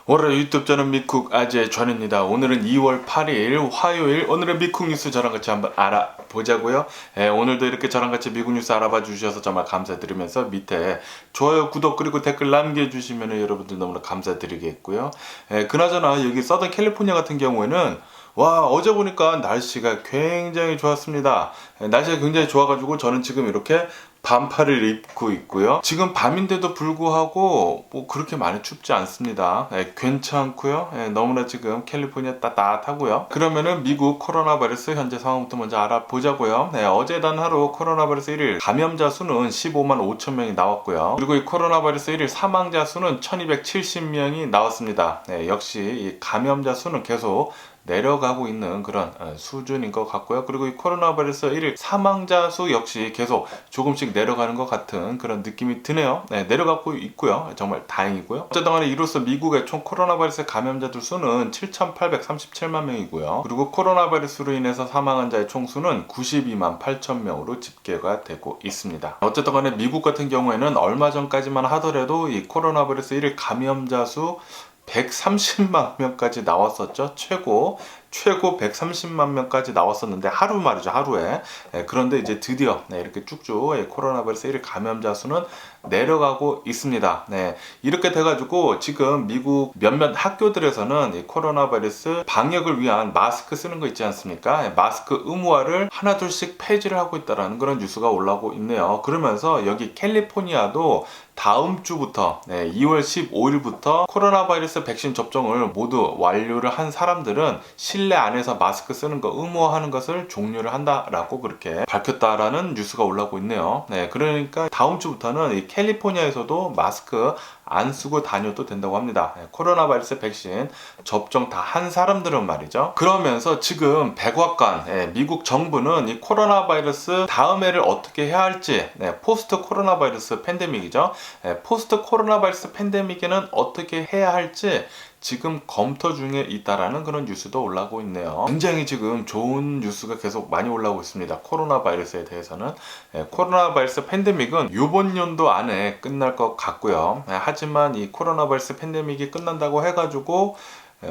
오늘의 유튜브 저는 미쿡 아재 전입니다. 오늘은 2월 8일 화요일, 오늘의 미쿡 뉴스 저랑 같이 한번 알아보자고요. 오늘도 이렇게 저랑 같이 미국 뉴스 알아봐 주셔서 정말 감사드리면서 밑에 좋아요, 구독 그리고 댓글 남겨주시면 여러분들 너무나 감사드리겠고요. 그나저나 여기 서던 캘리포니아 같은 경우에는 와, 어제 보니까 날씨가 굉장히 좋았습니다. 날씨가 굉장히 좋아가지고 저는 지금 이렇게 반팔을 입고 있고요. 지금 밤인데도 불구하고 뭐 그렇게 많이 춥지 않습니다. 괜찮고요. 너무나 지금 캘리포니아 따뜻하고요. 그러면은 미국 코로나 바이러스 현재 상황부터 먼저 알아보자고요. 어제 단 하루 코로나 바이러스 1일 감염자 수는 15만 5천 명이 나왔고요. 그리고 이 코로나 바이러스 1일 사망자 수는 1270명이 나왔습니다. 역시 이 감염자 수는 계속 내려가고 있는 그런 수준인 것 같고요. 그리고 이 코로나 바이러스 1일 사망자 수 역시 계속 조금씩 내려가는 것 같은 그런 느낌이 드네요. 내려가고 있고요. 정말 다행이고요. 어쨌든 간에 이로써 미국의 총 코로나 바이러스 감염자들 수는 7,837만 명이고요. 그리고 코로나 바이러스로 인해서 사망한 자의 총수는 92만 8천 명으로 집계가 되고 있습니다. 어쨌든 간에 미국 같은 경우에는 얼마 전까지만 하더라도 이 코로나 바이러스 1일 감염자 수 130만 명까지 나왔었죠. 최고 130만 명까지 나왔었는데 하루 말이죠, 하루에. 그런데 이제 드디어 이렇게 쭉쭉 코로나 바이러스 1일 감염자 수는 내려가고 있습니다. 이렇게 돼가지고 지금 미국 몇몇 학교들에서는 이 코로나 바이러스 방역을 위한 마스크 쓰는 거 있지 않습니까? 마스크 의무화를 하나둘씩 폐지를 하고 있다는 그런 뉴스가 올라오고 있네요. 그러면서 여기 캘리포니아도 다음 주부터 2월 15일부터 코로나 바이러스 백신 접종을 모두 완료를 한 사람들은 실내 안에서 마스크 쓰는 거 의무화하는 것을 종료를 한다라고 그렇게 밝혔다라는 뉴스가 올라오고 있네요. 그러니까 다음 주부터는 이 캘리포니아에서도 마스크 안 쓰고 다녀도 된다고 합니다. 코로나 바이러스 백신 접종 다 한 사람들은 말이죠. 그러면서 지금 백악관, 미국 정부는 이 코로나 바이러스 다음 해를 어떻게 해야 할지, 포스트 코로나 바이러스 팬데믹이죠. 포스트 코로나 바이러스 팬데믹에는 어떻게 해야 할지 지금 검토 중에 있다라는 그런 뉴스도 올라오고 있네요. 굉장히 지금 좋은 뉴스가 계속 많이 올라오고 있습니다. 코로나 바이러스에 대해서는. 코로나 바이러스 팬데믹은 이번 연도 안에 끝날 것 같고요. 하지만 이 코로나 바이러스 팬데믹이 끝난다고 해가지고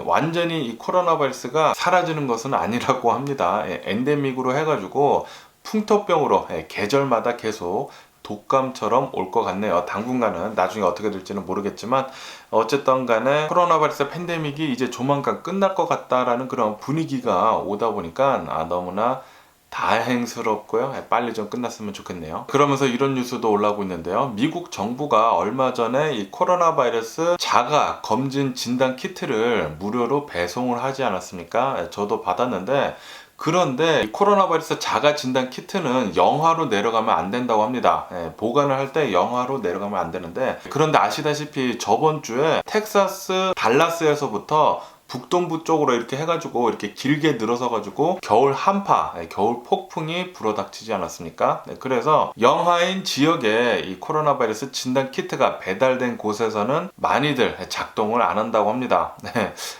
완전히 이 코로나 바이러스가 사라지는 것은 아니라고 합니다. 엔데믹으로 해가지고 풍토병으로 계절마다 계속 독감처럼 올 것 같네요. 당분간은 나중에 어떻게 될지는 모르겠지만 어쨌든 간에 코로나 바이러스 팬데믹이 이제 조만간 끝날 것 같다라는 그런 분위기가 오다 보니까 너무나 다행스럽고요. 빨리 좀 끝났으면 좋겠네요. 그러면서 이런 뉴스도 올라오고 있는데요. 미국 정부가 얼마 전에 이 코로나 바이러스 자가 검진 진단 키트를 무료로 배송을 하지 않았습니까? 저도 받았는데 그런데 이 코로나 바이러스 자가 진단 키트는 영하로 내려가면 안 된다고 합니다. 보관을 할 때 영하로 내려가면 안 되는데, 그런데 아시다시피 저번 주에 텍사스 달라스에서부터 북동부 쪽으로 이렇게 해가지고 이렇게 길게 늘어서 가지고 겨울 한파, 겨울 폭풍이 불어닥치지 않았습니까? 그래서 영하인 지역에 이 코로나 바이러스 진단 키트가 배달된 곳에서는 많이들 작동을 안 한다고 합니다.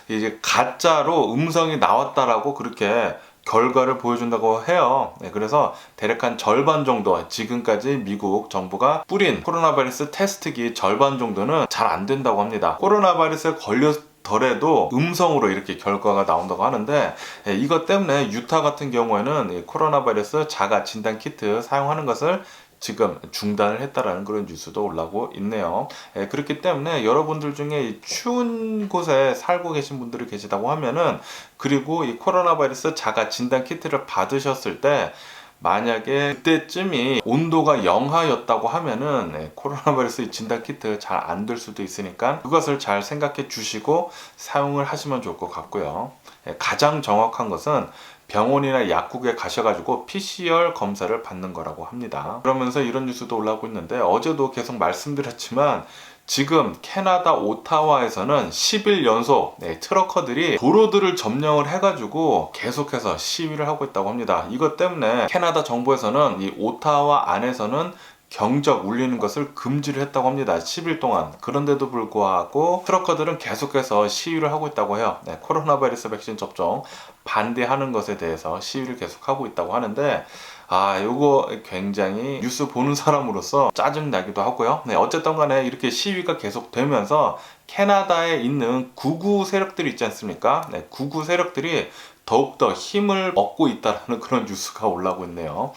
이제 가짜로 음성이 나왔다라고 그렇게 결과를 보여준다고 해요. 그래서 대략 한 절반 정도, 지금까지 미국 정부가 뿌린 코로나 바이러스 테스트기 절반 정도는 잘 안 된다고 합니다. 코로나 바이러스에 걸렸더라도 음성으로 이렇게 결과가 나온다고 하는데, 이것 때문에 유타 같은 경우에는 이 코로나 바이러스 자가 진단 키트 사용하는 것을 지금 중단을 했다라는 그런 뉴스도 올라오고 있네요. 그렇기 때문에 여러분들 중에 추운 곳에 살고 계신 분들이 계시다고 하면은, 그리고 이 코로나 바이러스 자가 진단 키트를 받으셨을 때 만약에 그때쯤이 온도가 영하였다고 하면은 코로나 바이러스 진단 키트 잘 안 될 수도 있으니까 그것을 잘 생각해 주시고 사용을 하시면 좋을 것 같고요. 가장 정확한 것은 병원이나 약국에 가셔가지고 PCR 검사를 받는 거라고 합니다. 그러면서 이런 뉴스도 올라오고 있는데, 어제도 계속 말씀드렸지만 지금 캐나다 오타와에서는 10일 연속 트러커들이 도로들을 점령을 해가지고 계속해서 시위를 하고 있다고 합니다. 이것 때문에 캐나다 정부에서는 이 오타와 안에서는 경적 울리는 것을 금지를 했다고 합니다. 10일 동안. 그런데도 불구하고 트러커들은 계속해서 시위를 하고 있다고 해요. 코로나 바이러스 백신 접종 반대하는 것에 대해서 시위를 계속하고 있다고 하는데, 요거 굉장히 뉴스 보는 사람으로서 짜증나기도 하고요. 네, 어쨌든 간에 이렇게 시위가 계속되면서 캐나다에 있는 극우 세력들이 있지 않습니까? 네, 극우 세력들이 더욱더 힘을 얻고 있다는 그런 뉴스가 올라오고 있네요.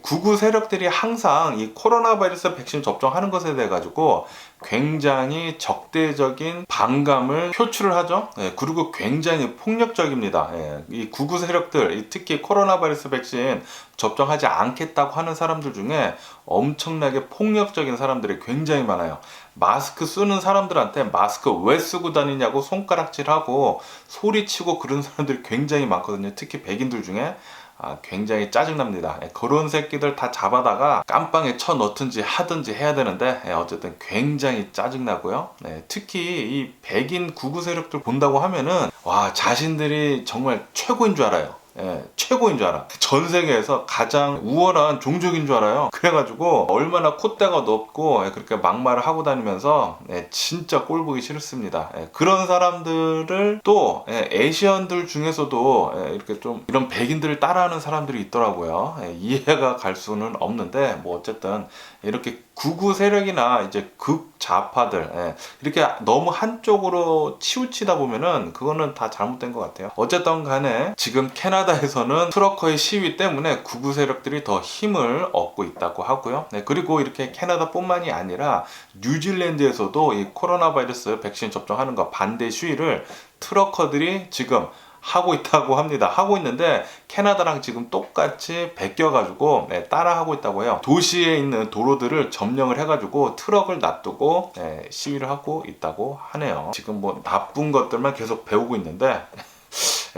극우 세력들이 항상 이 코로나 바이러스 백신 접종하는 것에 대해 가지고 굉장히 적대적인 반감을 표출을 하죠. 그리고 굉장히 폭력적입니다. 이 극우 세력들, 특히 코로나 바이러스 백신 접종하지 않겠다고 하는 사람들 중에 엄청나게 폭력적인 사람들이 굉장히 많아요. 마스크 쓰는 사람들한테 마스크 왜 쓰고 다니냐고 손가락질하고 소리치고 그런 사람들이 굉장히 많거든요. 특히 백인들 중에. 굉장히 짜증납니다. 그런 새끼들 다 잡아다가 깜빵에 쳐넣든지 하든지 해야 되는데 어쨌든 굉장히 짜증나고요. 특히 이 백인 극우 세력들 본다고 하면은 자신들이 정말 최고인 줄 알아요. 최고인 줄 알아. 전 세계에서 가장 우월한 종족인 줄 알아요. 그래가지고 얼마나 콧대가 높고 그렇게 막말을 하고 다니면서 진짜 꼴보기 싫습니다. 그런 사람들을 또 에이시언들 중에서도 이렇게 좀 이런 백인들을 따라하는 사람들이 있더라고요. 이해가 갈 수는 없는데 뭐 어쨌든 이렇게 극우 세력이나 이제 극좌파들 이렇게 너무 한쪽으로 치우치다 보면은 그거는 다 잘못된 것 같아요. 어쨌든 간에 지금 캐나다에서는 트러커의 시위 때문에 극우 세력들이 더 힘을 얻고 있다고 하고요. 그리고 이렇게 캐나다뿐만이 아니라 뉴질랜드에서도 이 코로나 바이러스 백신 접종하는 거 반대 시위를 트러커들이 지금 하고 있다고 합니다. 하고 있는데 캐나다랑 지금 똑같이 베껴가지고 따라하고 있다고 해요. 도시에 있는 도로들을 점령을 해가지고 트럭을 놔두고 시위를 하고 있다고 하네요. 지금 뭐 나쁜 것들만 계속 배우고 있는데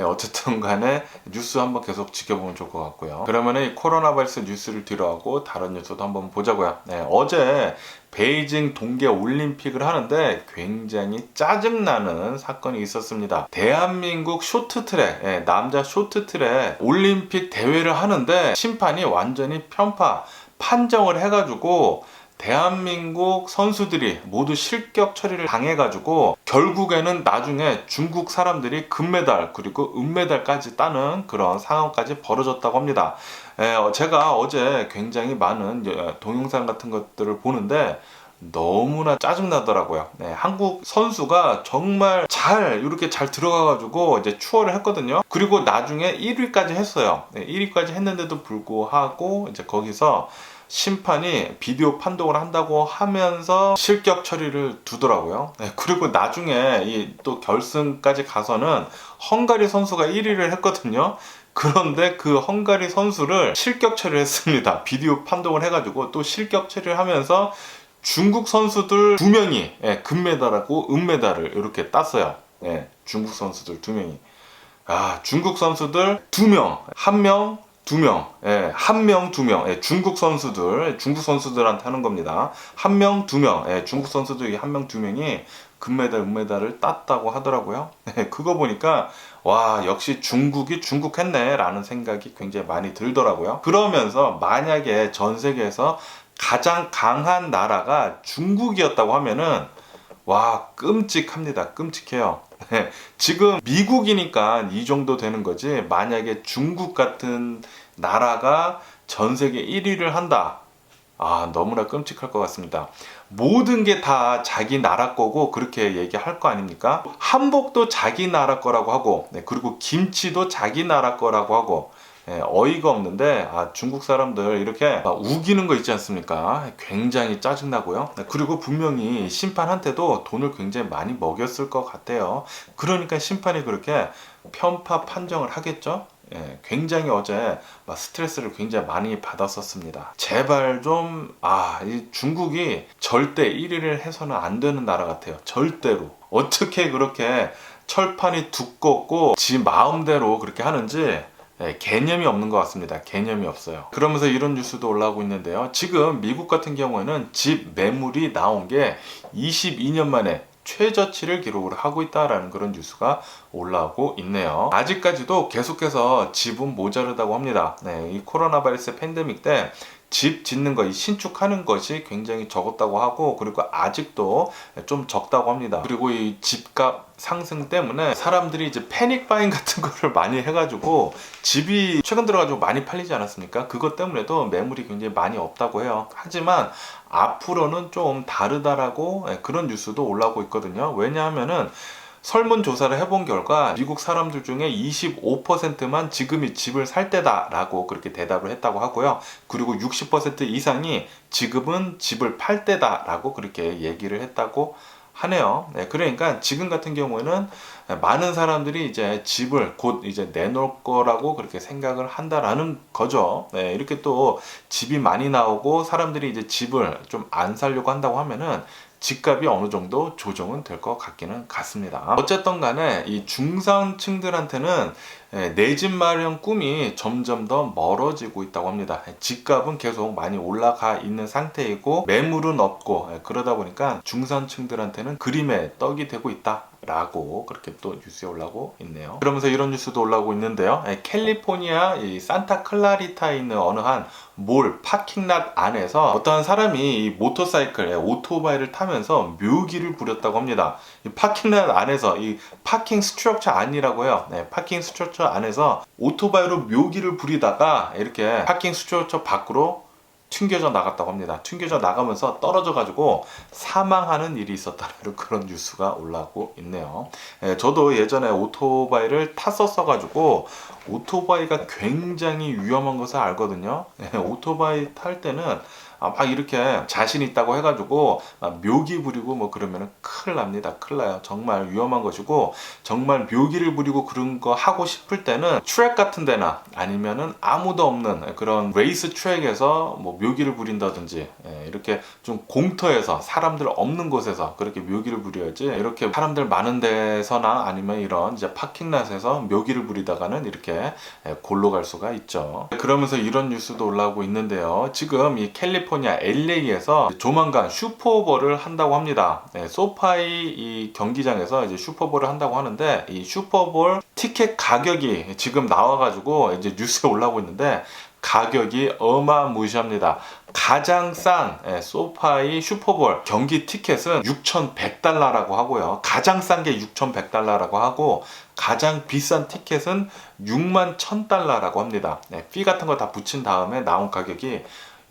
어쨌든 간에 뉴스 한번 계속 지켜보면 좋을 것 같고요. 그러면 이 코로나 바이러스 뉴스를 뒤로하고 다른 뉴스도 한번 보자고요. 어제 베이징 동계 올림픽을 하는데 굉장히 짜증나는 사건이 있었습니다. 대한민국 쇼트트랙, 남자 쇼트트랙 올림픽 대회를 하는데 심판이 완전히 편파 판정을 해가지고 대한민국 선수들이 모두 실격 처리를 당해가지고 결국에는 나중에 중국 사람들이 금메달 그리고 은메달까지 따는 그런 상황까지 벌어졌다고 합니다. 제가 어제 굉장히 많은 동영상 같은 것들을 보는데 너무나 짜증나더라고요. 한국 선수가 정말 이렇게 잘 들어가가지고 이제 추월을 했거든요. 그리고 나중에 1위까지 했어요. 1위까지 했는데도 불구하고 이제 거기서 심판이 비디오 판독을 한다고 하면서 실격 처리를 두더라고요. 그리고 나중에 또 결승까지 가서는 헝가리 선수가 1위를 했거든요. 그런데 그 헝가리 선수를 실격 처리를 했습니다. 비디오 판독을 해가지고 또 실격 처리를 하면서 중국 선수들 2명이 금메달하고 은메달을 이렇게 땄어요. 중국 선수들 2명이. 중국 선수들 2명, 1명, 2명, 1명, 2명, 중국 선수들한테 하는 겁니다. 1명, 2명, 중국 선수들 1명, 2명이 금메달, 은메달을 땄다고 하더라고요. 그거 보니까 역시 중국이 중국했네 라는 생각이 굉장히 많이 들더라고요. 그러면서 만약에 전 세계에서 가장 강한 나라가 중국이었다고 하면은 끔찍합니다. 끔찍해요. 지금 미국이니까 이 정도 되는 거지 만약에 중국 같은 나라가 전 세계 1위를 한다. 너무나 끔찍할 것 같습니다. 모든 게 다 자기 나라 거고 그렇게 얘기할 거 아닙니까? 한복도 자기 나라 거라고 하고 그리고 김치도 자기 나라 거라고 하고 어이가 없는데 중국 사람들 이렇게 우기는 거 있지 않습니까? 굉장히 짜증나고요. 그리고 분명히 심판한테도 돈을 굉장히 많이 먹였을 것 같아요. 그러니까 심판이 그렇게 편파 판정을 하겠죠? 굉장히 어제 스트레스를 굉장히 많이 받았었습니다. 제발 좀 이 중국이 절대 1위를 해서는 안 되는 나라 같아요. 절대로. 어떻게 그렇게 철판이 두껍고 지 마음대로 그렇게 하는지 개념이 없는 것 같습니다. 개념이 없어요. 그러면서 이런 뉴스도 올라오고 있는데요. 지금 미국 같은 경우에는 집 매물이 나온 게 22년 만에 최저치를 기록을 하고 있다라는 그런 뉴스가 올라오고 있네요. 아직까지도 계속해서 집은 모자르다고 합니다. 이 코로나 바이러스 팬데믹 때 집 짓는 거, 이 신축하는 것이 굉장히 적었다고 하고, 그리고 아직도 좀 적다고 합니다. 그리고 이 집값 상승 때문에 사람들이 이제 패닉 바잉 같은 거를 많이 해가지고 집이 최근 들어가지고 많이 팔리지 않았습니까? 그것 때문에도 매물이 굉장히 많이 없다고 해요. 하지만 앞으로는 좀 다르다라고 그런 뉴스도 올라오고 있거든요. 왜냐하면은 설문조사를 해본 결과 미국 사람들 중에 25%만 지금이 집을 살 때다라고 그렇게 대답을 했다고 하고요. 그리고 60% 이상이 지금은 집을 팔 때다라고 그렇게 얘기를 했다고 하네요. 그러니까 지금 같은 경우에는 많은 사람들이 이제 집을 곧 이제 내놓을 거라고 그렇게 생각을 한다라는 거죠. 이렇게 또 집이 많이 나오고 사람들이 이제 집을 좀 안 살려고 한다고 하면은 집값이 어느 정도 조정은 될 것 같기는 같습니다. 어쨌든 간에 이 중산층들한테는 내 집 마련 꿈이 점점 더 멀어지고 있다고 합니다. 집값은 계속 많이 올라가 있는 상태이고 매물은 없고 그러다 보니까 중산층들한테는 그림의 떡이 되고 있다 라고 그렇게 또 뉴스에 올라오고 있네요. 그러면서 이런 뉴스도 올라오고 있는데요. 캘리포니아 이 산타 클라리타에 있는 어느 한 몰 파킹랏 안에서 어떤 사람이 이 모터사이클, 오토바이를 타면서 묘기를 부렸다고 합니다. 이 파킹랏 안에서 이 파킹 스트럭처 안이라고 해요. 파킹 스트럭처 안에서 오토바이로 묘기를 부리다가 이렇게 파킹 스트럭처 밖으로 튕겨져 나갔다고 합니다. 튕겨져 나가면서 떨어져 가지고 사망하는 일이 있었다는 그런 뉴스가 올라오고 있네요. 저도 예전에 오토바이를 탔었어 가지고 오토바이가 굉장히 위험한 것을 알거든요. 오토바이 탈 때는 막 이렇게 자신 있다고 해가지고 막 묘기 부리고 뭐 그러면 큰일 납니다. 큰일 나요. 정말 위험한 것이고, 정말 묘기를 부리고 그런 거 하고 싶을 때는 트랙 같은 데나 아니면은 아무도 없는 그런 레이스 트랙에서 뭐 묘기를 부린다든지 이렇게 좀 공터에서 사람들 없는 곳에서 그렇게 묘기를 부려야지, 이렇게 사람들 많은 데서나 아니면 이런 이제 파킹랏에서 묘기를 부리다가는 이렇게 골로 갈 수가 있죠. 그러면서 이런 뉴스도 올라오고 있는데요. 지금 이 캘리포니아 LA에서 조만간 슈퍼볼을 한다고 합니다. 소파이 이 경기장에서 이제 슈퍼볼을 한다고 하는데, 이 슈퍼볼 티켓 가격이 지금 나와가지고 이제 뉴스에 올라오고 있는데 가격이 어마무시합니다. 가장 싼 소파이 슈퍼볼 경기 티켓은 6,100달러라고 하고요. 가장 싼 게 6,100달러라고 하고, 가장 비싼 티켓은 61,000달러라고 합니다. 피 같은 거 다 붙인 다음에 나온 가격이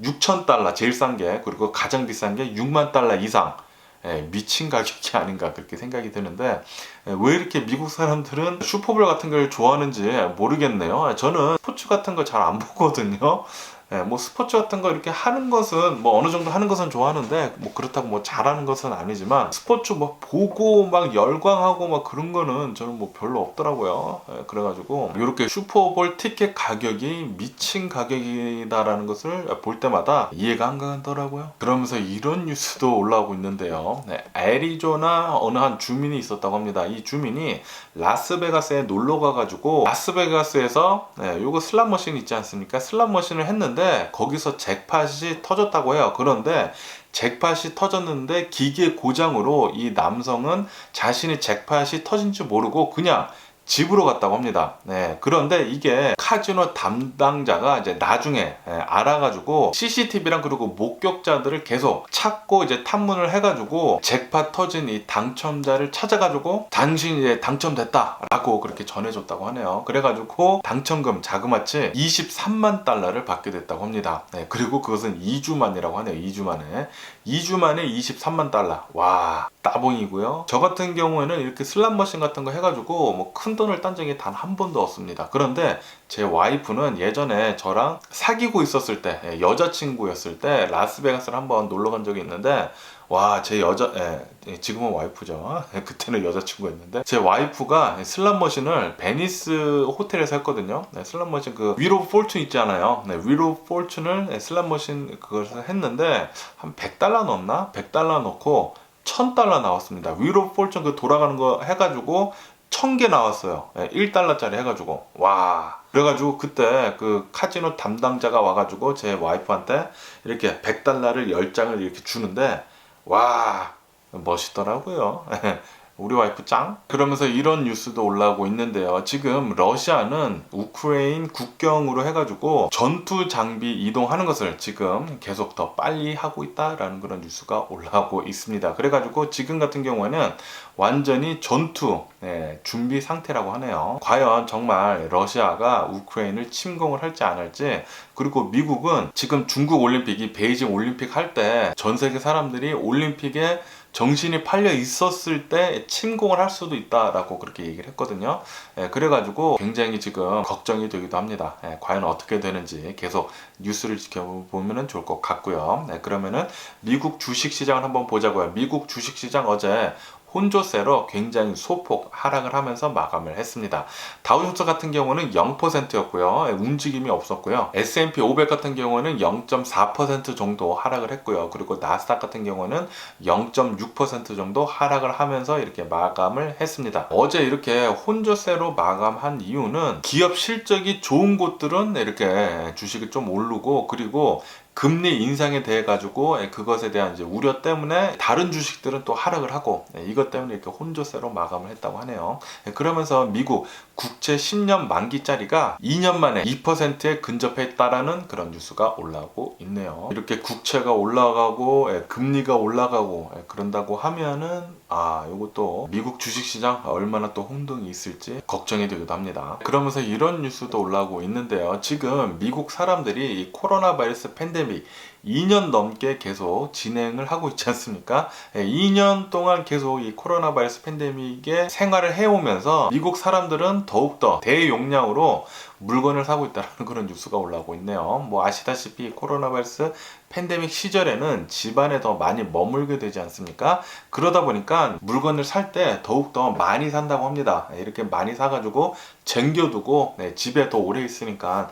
6,000달러 제일 싼 게, 그리고 가장 비싼 게 6만 달러 이상. 미친 가격이 아닌가 그렇게 생각이 드는데, 왜 이렇게 미국 사람들은 슈퍼볼 같은 걸 좋아하는지 모르겠네요. 저는 스포츠 같은 거 잘 안 보거든요. 뭐 스포츠 같은 거 이렇게 하는 것은 뭐 어느 정도 하는 것은 좋아하는데, 뭐 그렇다고 뭐 잘하는 것은 아니지만 스포츠 뭐 보고 막 열광하고 막 그런 거는 저는 뭐 별로 없더라고요. 그래가지고 이렇게 슈퍼볼 티켓 가격이 미친 가격이다라는 것을 볼 때마다 이해가 안 가더라고요. 그러면서 이런 뉴스도 올라오고 있는데요. 애리조나 어느 한 주민이 있었다고 합니다. 이 주민이 라스베가스에 놀러 가가지고 라스베가스에서 요거 슬롯 머신 있지 않습니까? 슬롯 머신을 했는데 거기서 잭팟이 터졌다고 해요. 그런데 잭팟이 터졌는데 기계 고장으로 이 남성은 자신이 잭팟이 터진 줄 모르고 그냥 집으로 갔다고 합니다. 그런데 이게 카지노 담당자가 이제 나중에 알아가지고 CCTV랑 그리고 목격자들을 계속 찾고 이제 탐문을 해가지고 잭팟 터진 이 당첨자를 찾아가지고 당신이 이제 당첨됐다라고 그렇게 전해줬다고 하네요. 그래가지고 당첨금 자그마치 23만 달러를 받게 됐다고 합니다. 그리고 그것은 2주 만이라고 하네요. 2주 만에 23만 달러. 와, 따봉이고요. 저 같은 경우에는 이렇게 슬롯 머신 같은 거 해가지고 뭐 큰 돈을 딴 적이 단 한 번도 없습니다. 그런데 제 와이프는 예전에 저랑 사귀고 있었을 때, 여자친구였을 때 라스베가스를 한번 놀러 간 적이 있는데, 와, 제 지금은 와이프죠. 그때는 여자친구였는데, 제 와이프가 슬롯 머신을 베니스 호텔에서 했거든요. 슬롯 머신 그 윌 오브 포춘 있잖아요. 윌 오브 포춘을 슬롯 머신 그것을 했는데 한 100달러 넣었나? 100달러 넣고 1000달러 나왔습니다. 윌 오브 포춘 그 돌아가는 거 해가지고 1000개 나왔어요. 1달러짜리 해가지고. 와. 그래가지고 그때 그 카지노 담당자가 와가지고 제 와이프한테 이렇게 100달러를 10장을 이렇게 주는데, 와, 멋있더라고요. 우리 와이프 짱? 그러면서 이런 뉴스도 올라오고 있는데요. 지금 러시아는 우크라이나 국경으로 해가지고 전투 장비 이동하는 것을 지금 계속 더 빨리 하고 있다라는 그런 뉴스가 올라오고 있습니다. 그래가지고 지금 같은 경우에는 완전히 전투 준비 상태라고 하네요. 과연 정말 러시아가 우크라이나를 침공을 할지 안 할지, 그리고 미국은 지금 중국 올림픽이 베이징 올림픽 할 때 전 세계 사람들이 올림픽에 정신이 팔려 있었을 때 침공을 할 수도 있다라고 그렇게 얘기를 했거든요. 그래가지고 굉장히 지금 걱정이 되기도 합니다. 과연 어떻게 되는지 계속 뉴스를 지켜보면 좋을 것 같고요. 그러면은 미국 주식시장을 한번 보자고요. 미국 주식시장 어제 혼조세로 굉장히 소폭 하락을 하면서 마감을 했습니다. 다우존스 같은 경우는 0%였고요. 움직임이 없었고요. S&P 500 같은 경우는 0.4% 정도 하락을 했고요. 그리고 나스닥 같은 경우는 0.6% 정도 하락을 하면서 이렇게 마감을 했습니다. 어제 이렇게 혼조세로 마감한 이유는 기업 실적이 좋은 곳들은 이렇게 주식이 좀 오르고, 그리고 금리 인상에 대해 가지고 그것에 대한 이제 우려 때문에 다른 주식들은 또 하락을 하고, 이것 때문에 이렇게 혼조세로 마감을 했다고 하네요. 그러면서 미국 국채 10년 만기짜리가 2년 만에 2%에 근접했다라는 그런 뉴스가 올라오고 있네요. 이렇게 국채가 올라가고 금리가 올라가고 그런다고 하면은 이것도 미국 주식시장 얼마나 또 혼동이 있을지 걱정이 되기도 합니다. 그러면서 이런 뉴스도 올라오고 있는데요. 지금 미국 사람들이 이 코로나 바이러스 팬데믹 2년 넘게 계속 진행을 하고 있지 않습니까? 2년 동안 계속 이 코로나 바이러스 팬데믹에 생활을 해오면서 미국 사람들은 더욱더 대용량으로 물건을 사고 있다는 그런 뉴스가 올라오고 있네요. 뭐 아시다시피 코로나 바이러스 팬데믹 시절에는 집안에 더 많이 머물게 되지 않습니까? 그러다 보니까 물건을 살 때 더욱더 많이 산다고 합니다. 이렇게 많이 사가지고 쟁겨두고 집에 더 오래 있으니까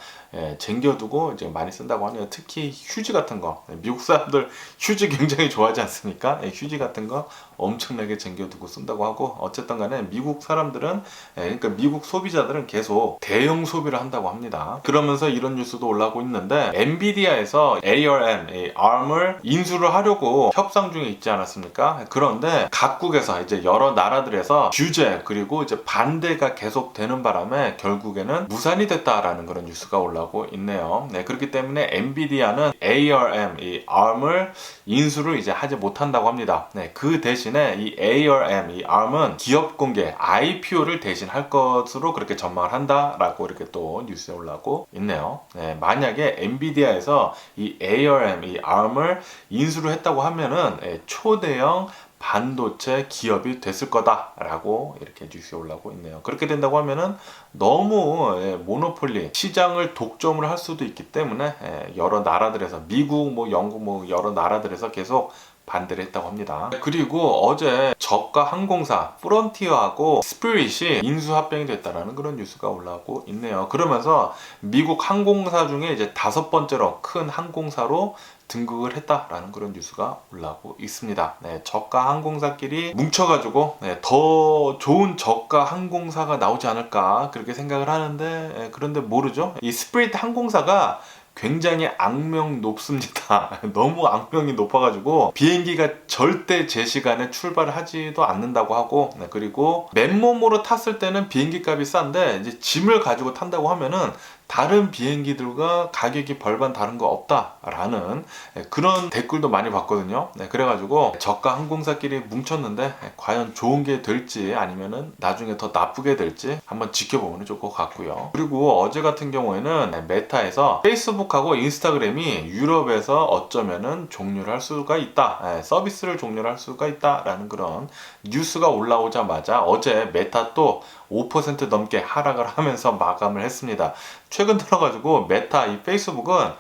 쟁겨두고 이제 많이 쓴다고 하네요. 특히 휴지 같은 거, 미국 사람들 휴지 굉장히 좋아하지 않습니까? 휴지 같은 거 엄청나게 쟁겨두고 쓴다고 하고, 어쨌든 간에 미국 사람들은 그러니까 미국 소비자들은 계속 대형 소비를 한다고 합니다. 그러면서 이런 뉴스도 올라오고 있는데, 엔비디아에서 ARM을 인수를 하려고 협상 중에 있지 않았습니까? 그런데 각국에서 이제 여러 나라들에서 규제 그리고 이제 반대가 계속 되는 바람에 결국에는 무산이 됐다라는 그런 뉴스가 올라오고 있네요. 그렇기 때문에 엔비디아는 ARM을 인수를 이제 하지 못한다고 합니다. 그 대신에 이 ARM은 기업 공개 IPO를 대신 할 것으로 그렇게 전망을 한다라고 이렇게 또 뉴스에 올라오고 있네요. 만약에 엔비디아에서 이 ARM을 인수를 했다고 하면은 초대형 반도체 기업이 됐을 거다라고 이렇게 뉴스에 올라오고 있네요. 그렇게 된다고 하면은 너무 모노폴리 시장을 독점을 할 수도 있기 때문에 여러 나라들에서 미국, 영국 여러 나라들에서 계속 반대를 했다고 합니다. 그리고 어제 저가 항공사 프론티어하고 스피릿이 인수합병이 됐다라는 그런 뉴스가 올라오고 있네요. 그러면서 미국 항공사 중에 이제 5번째로 큰 항공사로 등극을 했다라는 그런 뉴스가 올라오고 있습니다. 저가 항공사끼리 뭉쳐가지고 더 좋은 저가 항공사가 나오지 않을까 그렇게 생각을 하는데, 그런데 모르죠. 이 스피릿 항공사가 굉장히 악명 높습니다. 너무 악명이 높아가지고 비행기가 절대 제 시간에 출발을 하지도 않는다고 하고, 그리고 맨몸으로 탔을 때는 비행기 값이 싼데 이제 짐을 가지고 탄다고 하면은 다른 비행기들과 가격이 별반 다른 거 없다라는 그런 댓글도 많이 봤거든요. 그래가지고 저가 항공사끼리 뭉쳤는데 과연 좋은 게 될지 아니면은 나중에 더 나쁘게 될지 한번 지켜보면 좋을 것 같고요. 그리고 어제 같은 경우에는 메타에서 페이스북하고 인스타그램이 유럽에서 어쩌면은 종료를 할 수가 있다, 서비스를 종료를 할 수가 있다라는 그런 뉴스가 올라오자마자 어제 메타 또 5% 넘게 하락을 하면서 마감을 했습니다. 최근 들어가지고 메타 이 페이스북은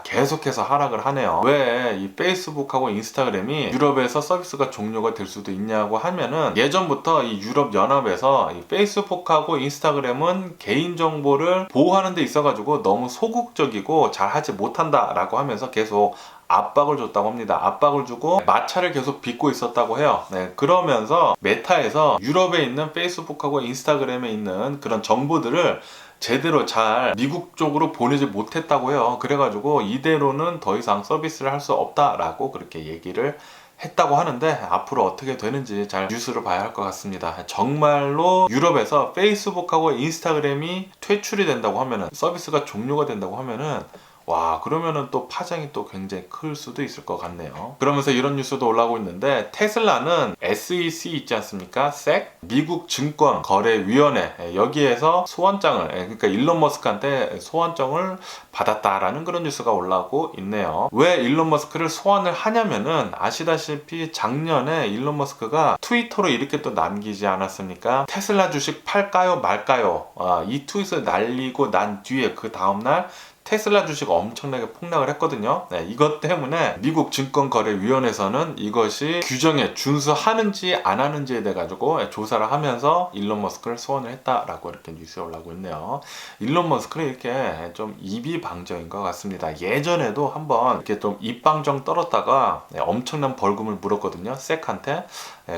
계속해서 하락을 하네요. 왜 이 페이스북하고 인스타그램이 유럽에서 서비스가 종료가 될 수도 있냐고 하면은, 예전부터 이 유럽 연합에서 이 페이스북하고 인스타그램은 개인정보를 보호하는 데 있어가지고 너무 소극적이고 잘 하지 못한다라고 하면서 계속 압박을 줬다고 합니다. 압박을 주고 마찰을 계속 빚고 있었다고 해요. 그러면서 메타에서 유럽에 있는 페이스북하고 인스타그램에 있는 그런 정보들을 제대로 잘 미국 쪽으로 보내지 못했다고 해요. 그래가지고 이대로는 더 이상 서비스를 할 수 없다라고 그렇게 얘기를 했다고 하는데 앞으로 어떻게 되는지 잘 뉴스를 봐야 할 것 같습니다. 정말로 유럽에서 페이스북하고 인스타그램이 퇴출이 된다고 하면은, 서비스가 종료가 된다고 하면은, 와, 그러면은 또 파장이 또 굉장히 클 수도 있을 것 같네요. 그러면서 이런 뉴스도 올라오고 있는데, 테슬라는 SEC 있지 않습니까? SEC? 미국 증권거래위원회, 여기에서 소환장을, 그러니까 일론 머스크한테 소환장을 받았다라는 그런 뉴스가 올라오고 있네요. 왜 일론 머스크를 소환을 하냐면은, 아시다시피 작년에 일론 머스크가 트위터로 이렇게 또 남기지 않았습니까? 테슬라 주식 팔까요 말까요? 이 트윗을 날리고 난 뒤에 그 다음날 테슬라 주식 엄청나게 폭락을 했거든요. 이것 때문에 미국 증권거래위원회에서는 이것이 규정에 준수하는지 안 하는지에 대해 가지고 조사를 하면서 일론 머스크를 소환을 했다라고 이렇게 뉴스에 올라오고 있네요. 일론 머스크는 이렇게 좀 이비방정인 것 같습니다. 예전에도 한번 이렇게 좀 입방정 떨었다가 엄청난 벌금을 물었거든요. 섹한테.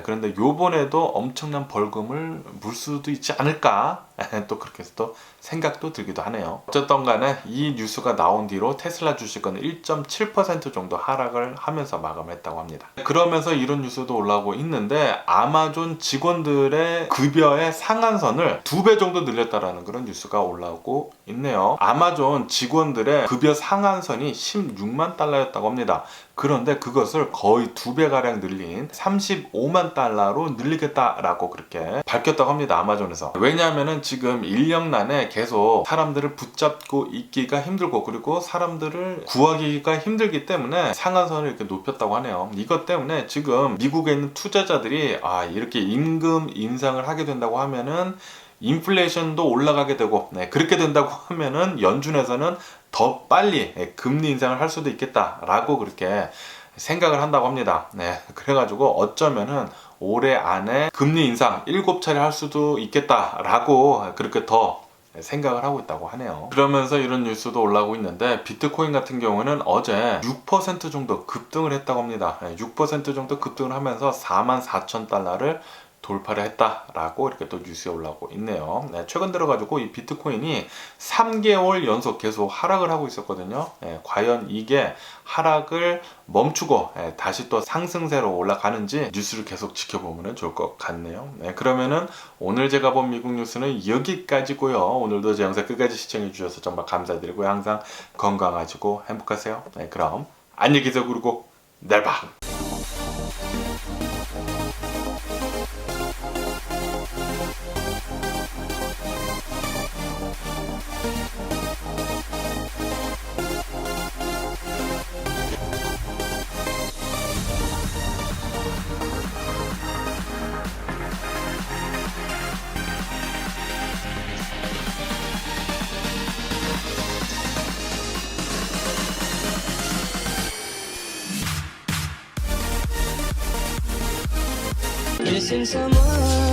그런데 요번에도 엄청난 벌금을 물 수도 있지 않을까? 또 그렇게 해서 또 생각도 들기도 하네요. 어쨌든 간에 이 뉴스가 나온 뒤로 테슬라 주식은 1.7% 정도 하락을 하면서 마감했다고 합니다. 그러면서 이런 뉴스도 올라오고 있는데, 아마존 직원들의 급여의 상한선을 2배 정도 늘렸다라는 그런 뉴스가 올라오고 있네요. 아마존 직원들의 급여 상한선이 16만 달러였다고 합니다. 그런데 그것을 거의 2배가량 늘린 35만 달러로 늘리겠다라고 그렇게 밝혔다고 합니다. 아마존에서. 왜냐하면은 지금 인력난에 계속 사람들을 붙잡고 있기가 힘들고, 그리고 사람들을 구하기가 힘들기 때문에 상한선을 이렇게 높였다고 하네요. 이것 때문에 지금 미국에 있는 투자자들이 이렇게 임금 인상을 하게 된다고 하면은 인플레이션도 올라가게 되고, 그렇게 된다고 하면은 연준에서는 더 빨리 금리 인상을 할 수도 있겠다라고 그렇게 생각을 한다고 합니다. 그래가지고 어쩌면은 올해 안에 금리 인상 7차례 할 수도 있겠다라고 그렇게 더 생각을 하고 있다고 하네요. 그러면서 이런 뉴스도 올라오고 있는데, 비트코인 같은 경우는 어제 6% 정도 급등을 했다고 합니다. 6% 정도 급등을 하면서 44,000달러를 돌파를 했다라고 이렇게 또 뉴스에 올라오고 있네요. 최근 들어가지고 이 비트코인이 3개월 연속 계속 하락을 하고 있었거든요. 과연 이게 하락을 멈추고 다시 또 상승세로 올라가는지 뉴스를 계속 지켜보면 좋을 것 같네요. 그러면은 오늘 제가 본 미국 뉴스는 여기까지고요. 오늘도 제 영상 끝까지 시청해 주셔서 정말 감사드리고요. 항상 건강하시고 행복하세요. 그럼 안녕히 계세요. 그리고 내일 봐. Missing someone